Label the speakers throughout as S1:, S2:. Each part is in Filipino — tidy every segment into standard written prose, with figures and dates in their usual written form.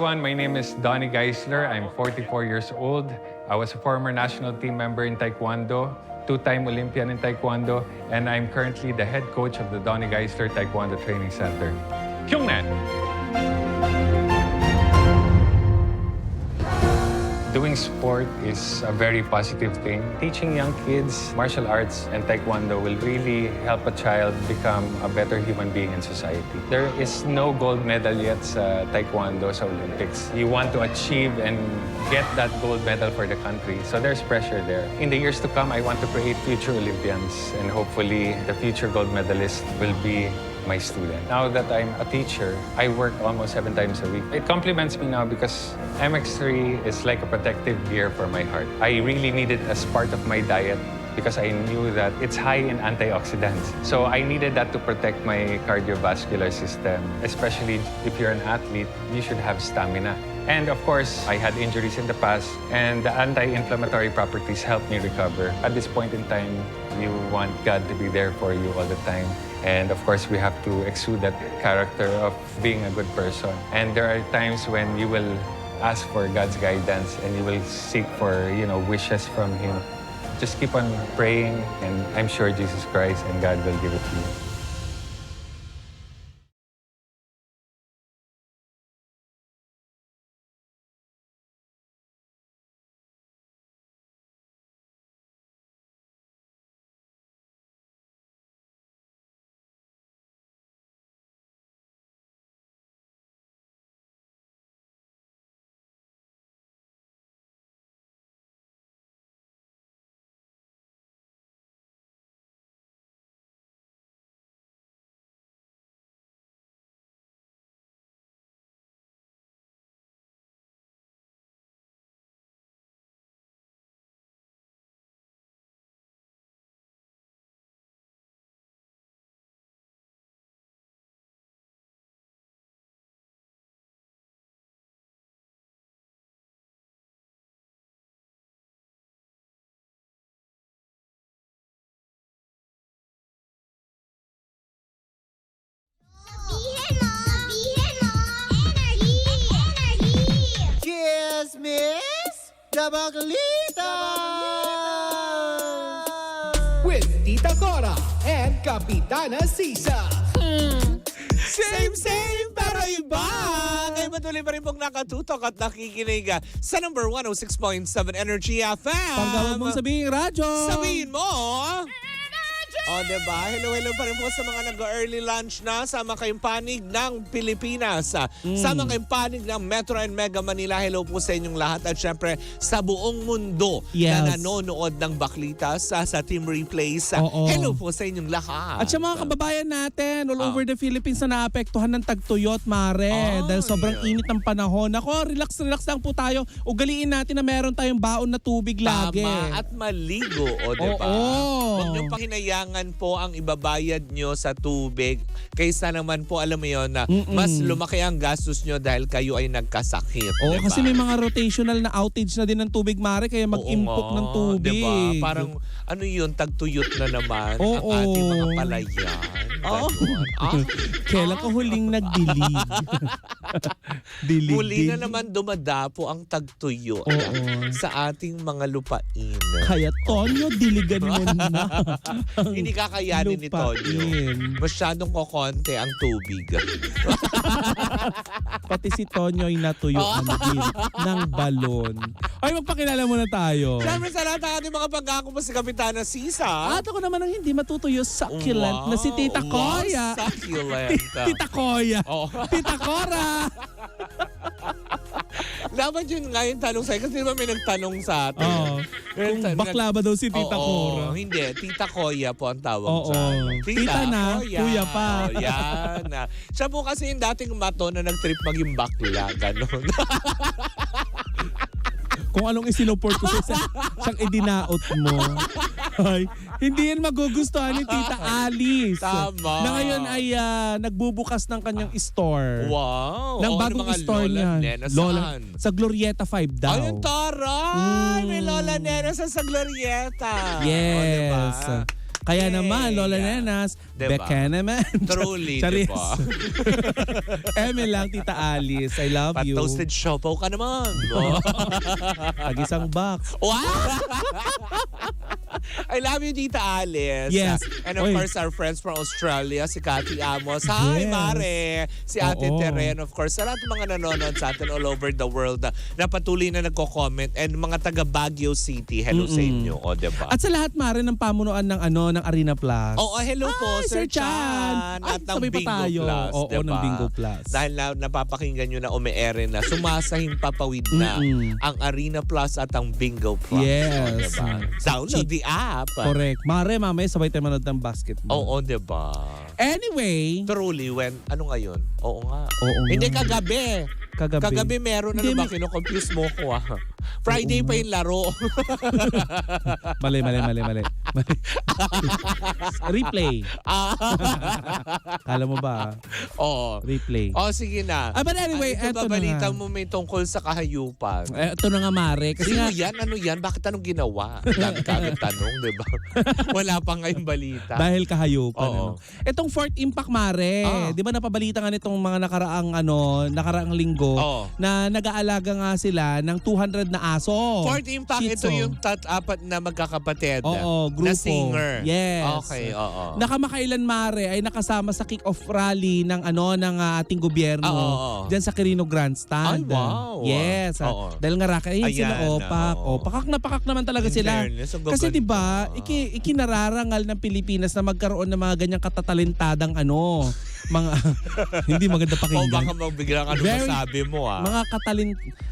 S1: everyone. My name is Donnie Geisler. I'm 44 years old. I was a former national team member in Taekwondo, two-time Olympian in Taekwondo, and I'm currently the head coach of the Donnie Geisler Taekwondo Training Center. Kyungnan! Doing sport is a very positive thing. Teaching young kids martial arts and taekwondo will really help a child become a better human being in society. There is no gold medal yet sa taekwondo sa Olympics. You want to achieve and get that gold medal for the country, so there's pressure there. In the years to come, I want to create future Olympians, and hopefully the future gold medalist will be my student. Now that I'm a teacher, I work almost 7 times a week. It complements me now because MX3 is like a protective gear for my heart. I really need it as part of my diet because I knew that it's high in antioxidants. So I needed that to protect my cardiovascular system. Especially if you're an athlete, you should have stamina. And of course, I had injuries in the past, and the anti-inflammatory properties helped me recover. At this point in time, you want God to be there for you all the time. And of course, we have to exude that character of being a good person. And there are times when you will ask for God's guidance and you will seek for, wishes from Him. Just keep on praying, and I'm sure Jesus Christ and God will give it to you.
S2: Miss Dabaglita!
S3: With Tita Cora and Kapitana Sisa.
S2: Same, pero iba! Kayo patuloy pa rin pong nakatutok at nakikinig sa number 106.7 Energy FM.
S3: Pag mong sabihin radyo.
S2: Sabihin mo! O, diba? Hello pa rin po sa mga nag-early lunch na. Sama kayong panig ng Pilipinas. Sama kayong panig ng Metro and Mega Manila. Hello po sa inyong lahat. At syempre, sa buong mundo na nanonood ng Baklitas sa Team Replays. Hello po sa inyong lahat.
S3: At sa mga kababayan natin all over the Philippines na naapektuhan ng tagtuyot, mare. Dahil sobrang init ng panahon. Ako, relax lang po tayo. Ugaliin natin na meron tayong baon na tubig lagi.
S2: Tama. At maligo, o diba? Huwag niyong pahinayangan po ang ibabayad nyo sa tubig kaysa naman po, alam mo yun, na mas lumaki ang gastos nyo dahil kayo ay nagkasakit.
S3: Oo, diba? Kasi may mga rotational na outage na din ng tubig, mare, kaya mag-impok ng tubig.
S2: Diba? Parang, ano yun, tagtuyot na naman ang ating mga palayan.
S3: Kailan ka huling nagdilig?
S2: Huli na naman dumadapo ang tagtuyot sa ating mga lupain.
S3: Kaya, Tonyo, diligan mo na.
S2: Hindi kakayanin ni Tonyo. Masyadong kokonte ang tubig.
S3: Pati si Tonyo ay natuyuan din ng balon. Ay, magpakilala muna tayo.
S2: Siyempre sa lahat ng ating mga pagkako po si Kapitana Sisa.
S3: At ako naman ang hindi matutuyo, succulent na si Tita Koya.
S2: Succulent.
S3: Tita Koya. Tita Cora.
S2: Dapat yun nga yung tanong sa'yo. Kasi di ba may nagtanong sa atin?
S3: Kung bakla ba daw si Tita Cora?
S2: Hindi. Tita Koya po ang tawag sa
S3: Tita na,
S2: Koya.
S3: kuya pa.
S2: Yan. Siya po kasi yung dating mato na nag-trip maging bakla. Ganon.
S3: Kung anong isinuport ko siyang idinaot mo. Ay, hindi yan magugustuhan ni Tita Alice.
S2: Tama.
S3: Na ngayon ay nagbubukas ng kanyang store.
S2: Wow.
S3: Ng bagong store niya.
S2: Lola,
S3: sa Glorieta 5 daw.
S2: Ayun, taray! May Lola Nena sa Glorieta.
S3: Yes. Kaya
S2: Yay!
S3: naman, Lola Nenas,
S2: Diba?
S3: beka naman.
S2: Truly,
S3: Charis.
S2: diba?
S3: Eme lang, Tita Alice. I love you.
S2: Pat-toasted siopaw ka naman. Oh.
S3: Pag isang box.
S2: Wow! I love you, Tita Alice.
S3: Yes.
S2: And of
S3: Oy.
S2: course, our friends from Australia, si Cathy Amos. Hi,
S3: Yes.
S2: Mare. Si Ate
S3: Oo.
S2: Teren, of course. Sa lahat ng mga nanonood sa atin all over the world na patuloy na nagko-comment. And mga taga Baguio City, hello sa inyo. O, diba?
S3: At sa lahat, Mare, ng pamunuan ng Arena Plus.
S2: Oo, hello po,
S3: Ay,
S2: Sir
S3: Chan.
S2: Chan.
S3: Ay,
S2: At ng
S3: sabay pa
S2: Bingo
S3: tayo.
S2: Plus.
S3: Oo,
S2: diba?
S3: ng Bingo Plus.
S2: Dahil napapakinggan nyo na ume-ere na, sumasahing papawid na ang Arena Plus at ang Bingo Plus.
S3: Yes.
S2: O, diba? Download the app.
S3: Correct. Mare, mamaya sabay tayo manood ng basketball.
S2: Oo, diba?
S3: Anyway,
S2: Truly, ano ngayon? Oo nga.
S3: Oo nga.
S2: Hindi, kagabi.
S3: Kagabi.
S2: Meron.
S3: Hindi,
S2: Ano ba? Kino-confuse mo ko Friday pa yung laro.
S3: Mali. Replay. Kala mo ba?
S2: Oo.
S3: Replay.
S2: Sige na.
S3: But anyway,
S2: ito
S3: eto na
S2: babalita
S3: nga.
S2: mo may tungkol sa kahayupan.
S3: Ito na nga, Mare. Kasi
S2: Sino
S3: nga,
S2: yan? Ano yan? Bakit anong ginawa? Dami kagad tanong, di ba? Wala pa ngayong balita.
S3: dahil kahayupan.
S2: Oo.
S3: Itong Fourth Impact, Mare. Di ba napabalita nga nitong mga nakaraang linggo
S2: Oo.
S3: na nag-aalaga nga sila ng 200 na aso.
S2: Fourth Impact,
S3: Shih
S2: ito
S3: Tzu.
S2: yung apat na magkakapatid.
S3: Oo, grupo.
S2: Na singer.
S3: Yes.
S2: Okay, oo.
S3: Nakamakailan, Mare, ay nakasama sa kick-off rally ng ating gobyerno
S2: Oo.
S3: diyan sa Quirino Grandstand.
S2: Ay, wow.
S3: Yes.
S2: Oo.
S3: Dahil nga raka,
S2: Ayan,
S3: sila opak.
S2: oo.
S3: Pakak naman talaga
S2: In
S3: sila.
S2: fairness, ang
S3: Kasi
S2: gaganda.
S3: 'di ba, ikinararangal ng Pilipinas na magkaroon ng mga ganyang katatalentadang mga hindi maganda
S2: O
S3: pakinggan.
S2: baka magbiglang
S3: Very-
S2: masabi mo
S3: Mga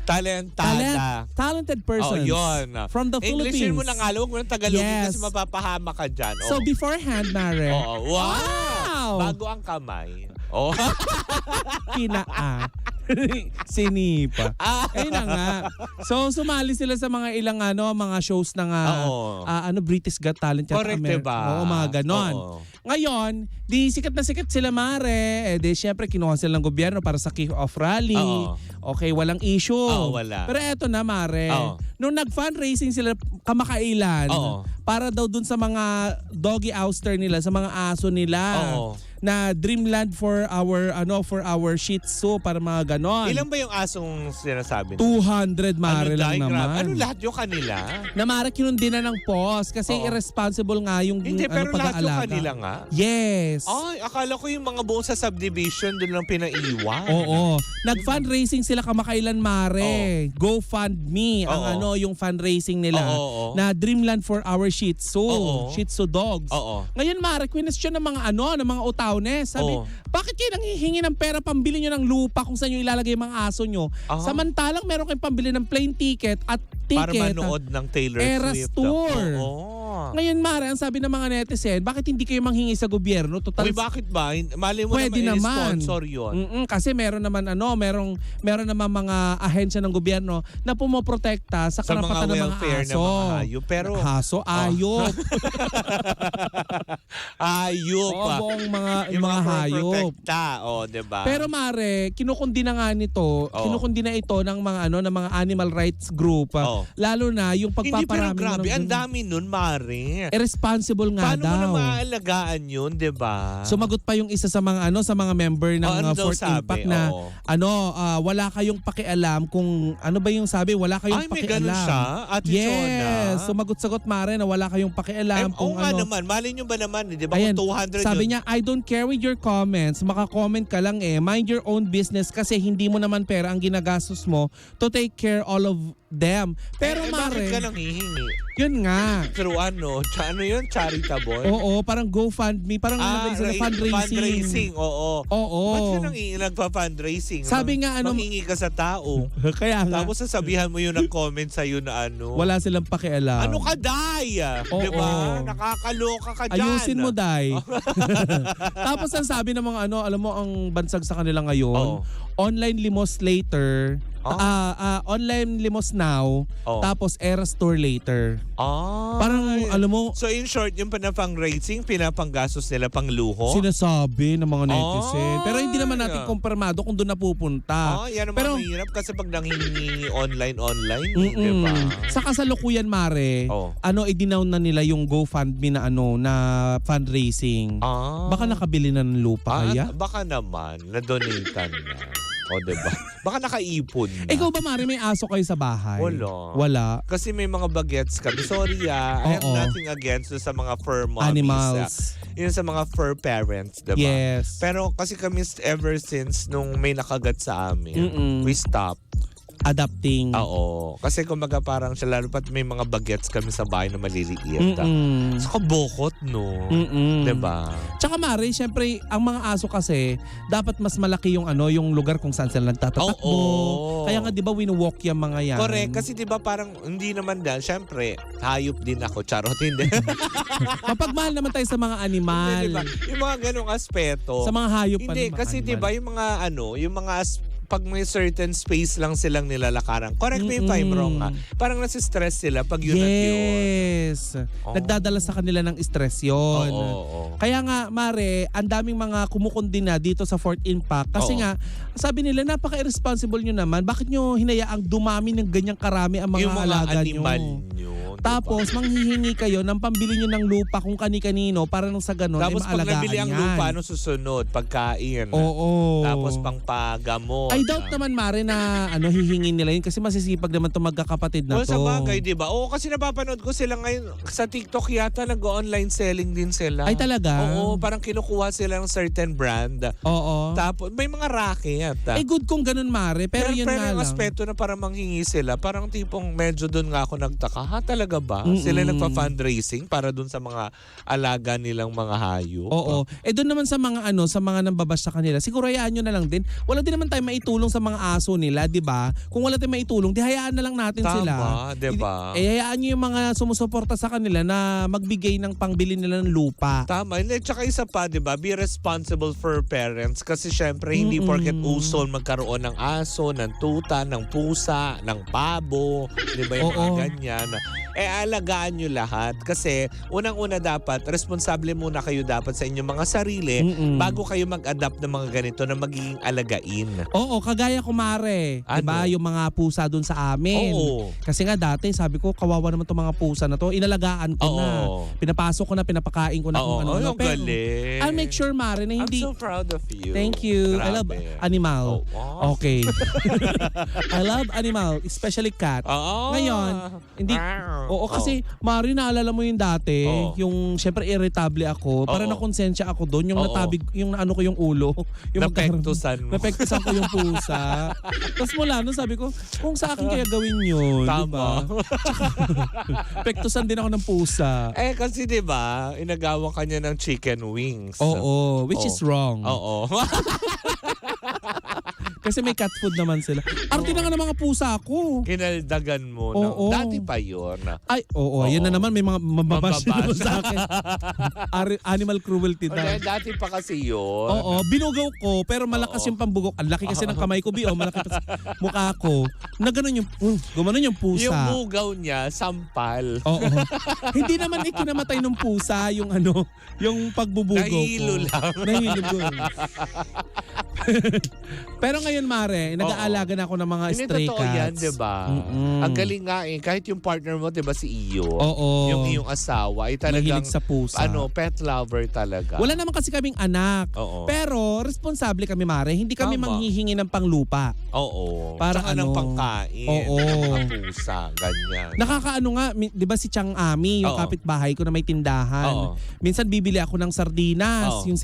S2: Talentada.
S3: talented persons
S2: yun.
S3: from the
S2: Englishin
S3: Philippines.
S2: mo na nga, huwag mo ng Tagalogin
S3: Yes.
S2: kasi mapapahama ka dyan.
S3: So beforehand, Mare,
S2: Oo. Wow!
S3: Wow!
S2: Bago ang kamay. Oh.
S3: kinaa. Sinipa. Ayun na nga. So sumali sila sa mga ilang mga shows ng
S2: Oo.
S3: British Got Talent yata,
S2: Correct, diba?
S3: Oo, mga ganon.
S2: Oo.
S3: Ngayon, di sikat na sikat sila, Mare. Di syempre kinuha sila ng gobyerno para sa kick-off rally.
S2: Oo.
S3: Okay, walang issue.
S2: Oo, wala.
S3: Pero eto na, Mare.
S2: Oo.
S3: Nung nag-fundraising sila kamakailan
S2: Oo.
S3: para daw dun sa mga doggy ouster nila, sa mga aso nila.
S2: Oo.
S3: Na dreamland for our Shih Tzu, para mga ganon.
S2: Ilan ba yung asong sinasabi?
S3: 200, Mare, lang
S2: Grabe.
S3: naman.
S2: Ano lahat yung kanila?
S3: Na Mare, kinundi na ng post kasi
S2: Oo.
S3: irresponsible nga yung
S2: Hindi, pero lahat yung
S3: pag-aalaga.
S2: kanila nga.
S3: Yes.
S2: Ay, akala ko yung mga buong sa subdivision doon lang pinaiwan.
S3: Oo. Nag-fundraising sila kamakailan, Mare. GoFundMe ang
S2: Oo.
S3: yung fundraising nila.
S2: Oo.
S3: Na dreamland for our Shih Tzu.
S2: Oo.
S3: Shih Tzu dogs.
S2: Oo.
S3: Ngayon, Mare, question ng mga ng mga utawnes. Sabi,
S2: Oo.
S3: bakit kayo nanghihingi ng pera pambili nyo ng lupa kung saan nyo ilalagay yung mga aso nyo?
S2: Ah.
S3: Samantalang meron kayong pambili ng plane ticket at
S2: Para
S3: ticket.
S2: manood ng Taylor
S3: Eras
S2: Swift.
S3: Tour.
S2: Oo.
S3: Ngayon, Mare, ang sabi ng mga netizen, bakit hindi kayo manghingi sa gobyerno? Total,
S2: Uy, bakit ba? Mali mo
S3: pwede
S2: naman
S3: naman.
S2: sponsor yun.
S3: Kasi meron naman meron naman mga ahensya ng gobyerno na pumoprotekta sa
S2: Sa mga
S3: karapatan ng mga
S2: welfare
S3: aso.
S2: ng mga hayop. Pero,
S3: Haso, ayop.
S2: hayop.
S3: Oo, buong yung mga
S2: pro-
S3: hayop.
S2: protekta. Diba?
S3: Pero Mare, kinukundi na nga nito, kinukundi na ito ng mga ng mga animal rights group. Lalo na yung
S2: hindi, pero
S3: pagpaparami
S2: grabe. Ang
S3: ng
S2: dami nun, Mare.
S3: irresponsible nga
S2: Paano mo
S3: daw.
S2: na maaalagaan yun, diba?
S3: Sumagot pa yung isa sa mga sa mga member ng
S2: ano daw
S3: Fourth
S2: sabi?
S3: Impact na
S2: Oo.
S3: wala kayong pakialam kung ano ba yung sabi, wala kayong
S2: Ay, may
S3: pakialam.
S2: ganun siya? Ate Chona?
S3: Yes, sumagot-sagot, Mare, na wala kayong pakialam
S2: Oo
S3: kung
S2: nga
S3: ano.
S2: naman. Mali nyo ba naman? Di ba
S3: Ayan,
S2: kung 200
S3: sabi
S2: yun?
S3: niya, I don't care with your comments. Maka-comment ka lang Mind your own business kasi hindi mo naman pera ang ginagastos mo to take care all of them. Pero
S2: bakit ka
S3: Mare,
S2: nang hihingi?
S3: yun nga.
S2: Through ano yun? Charitable?
S3: Oo, parang GoFundMe, parang sila fundraising.
S2: Fundraising, oo.
S3: Oo.
S2: Ba't ka nang nagpa-fundraising?
S3: Sabi nga,
S2: Manghingi ka sa tao.
S3: Kaya nga,
S2: Tapos sasabihan mo yun ng comment sa'yo na ano.
S3: wala silang pakialam.
S2: Ano ka, Day?
S3: Oo.
S2: Di ba? Nakakaloka ka dyan.
S3: Ayusin mo, Day. Tapos ang sabi ng mga alam mo, ang bansag sa kanila ngayon,
S2: Oo.
S3: online limos later, Online limos now,
S2: Oh.
S3: tapos Eras Tour later.
S2: Ah.
S3: Parang, alam mo,
S2: So in short, yung panapang-racing, pinapanggastos nila pang luho?
S3: sinasabi ng mga netizen. Pero hindi naman natin
S2: yeah.
S3: kumpirmado kung doon napupunta.
S2: Yan naman
S3: Pero,
S2: mahirap kasi pag nanghihingi online,
S3: mm-mm.
S2: diba?
S3: Sa kasalukuyan, Mare,
S2: Oh.
S3: idinown na nila yung GoFundMe na fundraising. Baka nakabili na ng lupa kaya?
S2: Baka naman, na-donatean na. O, diba? Baka nakaipon na.
S3: Ikaw ba, Mare, may aso kayo sa bahay? Wala.
S2: Kasi may mga bagets kami. Sorry I have
S3: Oo.
S2: nothing against sa mga fur mommies.
S3: Animals.
S2: Yun sa mga fur parents, diba?
S3: Yes.
S2: Pero kasi kami ever since nung may nakagat sa amin,
S3: Mm-mm.
S2: we stopped.
S3: Adapting.
S2: Oo. Kasi kumbaga parang siya, lalo pat may mga bagets kami sa bahay na maliliit.
S3: Mm-mm.
S2: So kabukot, no?
S3: Mm-mm.
S2: Diba?
S3: Tsaka Mare, syempre, ang mga aso kasi, dapat mas malaki yung yung lugar kung saan sila nagtatatakbo.
S2: Oo.
S3: Kaya nga, di ba, winowalk yung mga yan?
S2: Correct. Kasi di ba parang hindi naman dahil, syempre, hayop din ako. Charot, hindi.
S3: Mapagmahal naman tayo sa mga animal.
S2: Hindi, diba? Yung mga ganong aspeto.
S3: Sa mga hayop pa
S2: Hindi,
S3: naman,
S2: kasi
S3: animal.
S2: di ba yung mga pag may certain space lang silang nilalakaran. Correct me if I'm wrong ha. Parang nasistress sila pag yun at yun.
S3: Yes.
S2: Oh.
S3: Nagdadala sa kanila ng stress yun.
S2: Oo.
S3: Kaya nga, Mare, ang daming mga kumukundina dito sa Fort Impact. Kasi
S2: Oo.
S3: nga, sabi nila, napaka-irresponsible nyo naman. Bakit nyo hinayaang dumami ng ganyang karami ang mga
S2: Yung mga
S3: alaga
S2: animal
S3: nyo?
S2: nyo.
S3: Tapos, manghihingi kayo ng pambili nyo ng lupa kung kani-kanino para nang sa ganun
S2: Tapos
S3: ay
S2: pag
S3: maalagaan
S2: nabili ang
S3: yan.
S2: lupa, ano susunod? Pagkain.
S3: Oo.
S2: Tapos pangpagamot.
S3: I doubt naman, Mare, na hihingin nila yun kasi masisipag naman itong magkakapatid na
S2: Well,
S3: to.
S2: sa bagay, di ba? Oo, kasi napapanood ko sila ngayon sa TikTok yata nag-online selling din sila.
S3: Ay, talaga?
S2: Oo, parang kinukuha sila ng certain brand.
S3: Oo.
S2: Tapos may mga racket.
S3: Eh, good kung ganun, Mare. Pero yun nga
S2: yung
S3: lang.
S2: aspeto na parang manghingi sila, parang tipong medyo doon nga ako nagtaka. Ha, talaga ba? Sila nagpa-fundraising para doon sa mga alaga nilang mga hayop?
S3: Oo. Eh doon naman sa mga sa mga nambabash sa kanila, siguro hayaan nyo na lang din. Wala din naman tayo maitulong sa mga aso nila, 'di ba? Kung wala tayong maitulong, di hayaan na lang natin
S2: Tama,
S3: sila.
S2: di ba?
S3: Eh hayaan nyo yung mga sumusuporta sa kanila na magbigay ng pangbili nila ng lupa.
S2: Tama. Hindi, tsaka isa pa, di ba? Be responsible for parents. Kasi syempre, hindi porket usol magkaroon ng aso, ng tuta, ng pusa, ng pabo. Di ba yung mga
S3: Oo.
S2: ganyan? Alagaan nyo lahat. Kasi unang-una dapat, responsable muna kayo dapat sa inyong mga sarili bago kayo mag-adapt ng mga ganito na magiging alagain.
S3: Oo, kagaya ko, Mare.
S2: Ano?
S3: 'Di ba? Yung mga pusa doon sa amin.
S2: Oo.
S3: Kasi nga dati, sabi ko, kawawa naman itong mga pusa na to. Inalagaan ko na.
S2: Oo.
S3: Pinapasok ko na, pinapakain ko na kung ano.
S2: ang
S3: Pero
S2: galing.
S3: I'll make sure, Mare, na
S2: I'm
S3: hindi...
S2: so proud of you.
S3: Thank you. I love
S2: Grabe.
S3: animal.
S2: Oh.
S3: Okay. I love animal, especially cat.
S2: Oo.
S3: Ngayon, hindi... Oo, kasi, Mari, naalala mo yung dati,
S2: Oo.
S3: yung, syempre, irritable ako. Para
S2: Oo.
S3: nakonsensya ako doon, yung
S2: Oo.
S3: natabig, yung ano ko yung ulo. Yung
S2: Napektusan mo.
S3: Napektusan ko yung pusa. Tapos mula nun, sabi ko, kung sa akin kaya gawin yun, di ba?
S2: Tama.
S3: Pektusan din ako ng pusa.
S2: Kasi 'di ba, inagawa ka niya ng chicken wings.
S3: Oo, which is wrong.
S2: Oo.
S3: Kasi may cat food naman sila. Arte na nga ng mga pusa ko.
S2: Kinaldagan mo.
S3: Oo.
S2: Dati pa 'yon.
S3: Ay, oo. Yan na naman. May mga mababash
S2: Mababash.
S3: sa akin. Animal cruelty daw.
S2: Dati pa kasi 'yon.
S3: Oo. Binugaw ko, pero malakas yung pambugok. Ang laki kasi ng kamay ko, malaki pa sa mukha ko. Na ganun yung, gumanon yung pusa.
S2: Yung bugaw niya, sampal.
S3: Oo. Hindi naman ikinamatay ng pusa yung yung pagbubugaw ko.
S2: Nahilo lang.
S3: Nahilo ko. Pero ngayon, Mare, nag-aalaga na ako ng mga
S2: Hindi
S3: stray
S2: totoo
S3: cats.
S2: yan, di ba? Ang galing nga kahit yung partner mo, di ba si Iyo?
S3: Oo.
S2: Yung iyong asawa, ay talagang,
S3: Mahilig sa pusa.
S2: pet lover talaga.
S3: Wala naman kasi kaming anak.
S2: Oo.
S3: Pero responsable kami, Mare. Hindi kami
S2: Tama.
S3: manghihingi ng panglupa.
S2: Oo.
S3: Para
S2: Tsaka ng
S3: ano?
S2: pangkain.
S3: Oo.
S2: Ng mga pusa, ganyan.
S3: Nakakaano nga, di ba si Chang Ami, yung
S2: Oo.
S3: kapitbahay ko na may tindahan.
S2: Oo.
S3: Minsan bibili ako ng sardinas,
S2: Oo.
S3: yung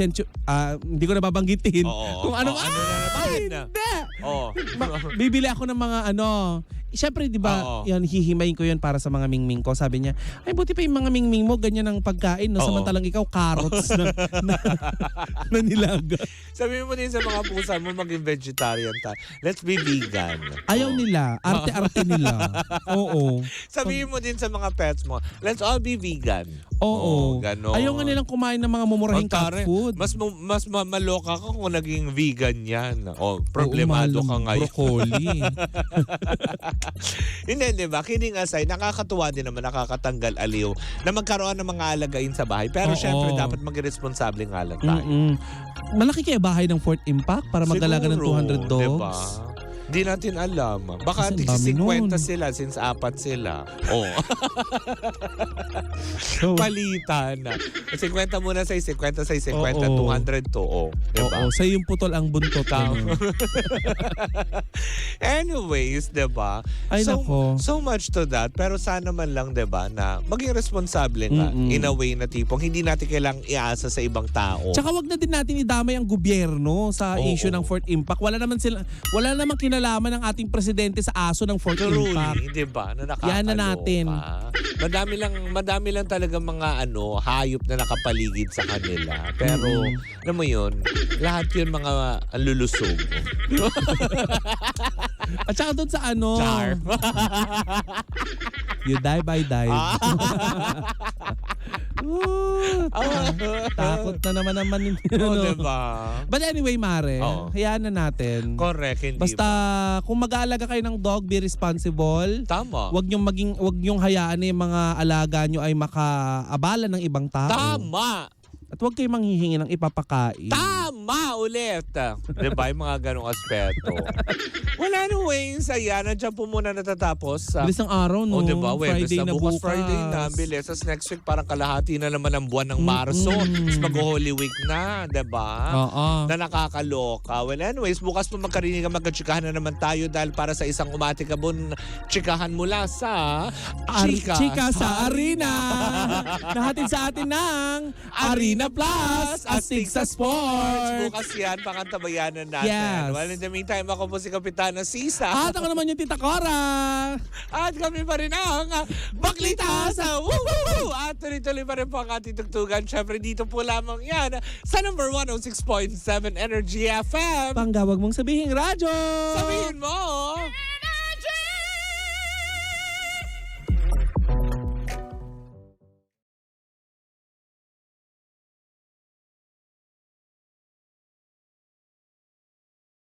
S3: hindi ko na babanggitin.
S2: Oo.
S3: Kung ano,
S2: Oo, ano na naman
S3: ay,
S2: na?
S3: hindi!
S2: Oo.
S3: Bibili ako ng mga syempre, di ba,
S2: Oo.
S3: yan, hihimayin ko yun para sa mga mingming ko. Sabi niya, ay, buti pa yung mga mingming mo, ganyan ang pagkain. No?
S2: Oo.
S3: Samantalang ikaw, carrots na nilaga.
S2: Sabihin mo din sa mga pusa mo, maging vegetarian ta. Let's be vegan.
S3: Ayaw nila. Arte-arte nila. Oo.
S2: Sabihin mo din sa mga pets mo, let's all be vegan.
S3: Oo.
S2: Ganon.
S3: Ayaw nga nilang kumain ng mga mumurahing
S2: Ang
S3: cat
S2: tare,
S3: food.
S2: mas maloka ka kung naging vegan yan. O, problemado
S3: Oo,
S2: ka
S3: mahal ng
S2: ngayon.
S3: broccoli.
S2: Hindi, di ba? Kidding aside, nakakatuwa din naman, nakakatanggal aliw na magkaroon ng mga alagain sa bahay. Pero
S3: Oo.
S2: syempre, dapat maging responsable nga lang tayo.
S3: Malaki kaya bahay ng Fort Impact para mag-alaga ng 200 dogs?
S2: Diba? Di natin alam. Baka
S3: Kasi ang dami
S2: 50
S3: nun.
S2: sila since 4 sila. Oh.
S3: So,
S2: Palitan na. 50 muna sa 50 sa 50,
S3: Oo.
S2: 200 to. Oh. Diba?
S3: oo, sa yung putol ang buntot.
S2: Tama.
S3: Ganun.
S2: Anyways, 'di ba?
S3: Ay, nako.
S2: So much to that, pero sana man lang 'di ba na maging responsable nga in a way na tipong hindi natin kailangang iasa sa ibang tao.
S3: Tsaka wag na din natin idamay ang gobyerno sa
S2: Oo.
S3: issue ng Fort Impact. Wala namang kinalaman ng ating presidente sa aso ng Fort Impact.
S2: Truly, 'di ba? Na nakakaloka.
S3: Yan na natin.
S2: Madami lang talaga mga hayop na nakapaligid sa kanila. Pero alam mo 'yun, lahat 'yun mga lulusog.
S3: At saka doon sa
S2: Char.
S3: you die by dive. Takot na naman yun.
S2: Oh, 'di ba?
S3: But anyway, Mare,
S2: Oo.
S3: hayaan na natin.
S2: Correct, hindi
S3: Basta
S2: ba?
S3: kung mag-aalaga kayo ng dog, be responsible.
S2: Tama.
S3: Wag niyong hayaan na yung mga alaga niyo ay makaabala ng ibang tao.
S2: Tama.
S3: At wag kayong manghihingi ng ipapakain.
S2: Tama ulit. Diba? Yung mga ganong aspeto. Wala nang way. Saya. Nandiyan po muna natatapos.
S3: Bilis ng araw, no?
S2: O diba? Webes
S3: Friday na bukas.
S2: Friday na. Bilis. As next week, parang kalahati na naman ang buwan ng Marso. Tapos mag-Holy Week na. Diba?
S3: Oo.
S2: Na nakakaloka. Well, anyways, bukas po magkarinig ang magkatsikahan na naman tayo dahil para sa isang umatikabon, tsikahan mula sa
S3: Chika sa Arena. Nahatid sa atin ng Arena Plus, astig sa sports.
S2: Bukas yan, pangantabayanan natin.
S3: Yes.
S2: Well, in the meantime, ako po si Kapitana Sisa.
S3: At ako naman yung Tita Cora.
S2: At kami pa rin ang Baklita sa Woo! At tuloy-tuloy pa rin po ang ating tugtugan. Siyempre, dito po lamang yan sa number 106.7 Energy FM.
S3: Panggawag mong sabihin radyo.
S2: Sabihin mo!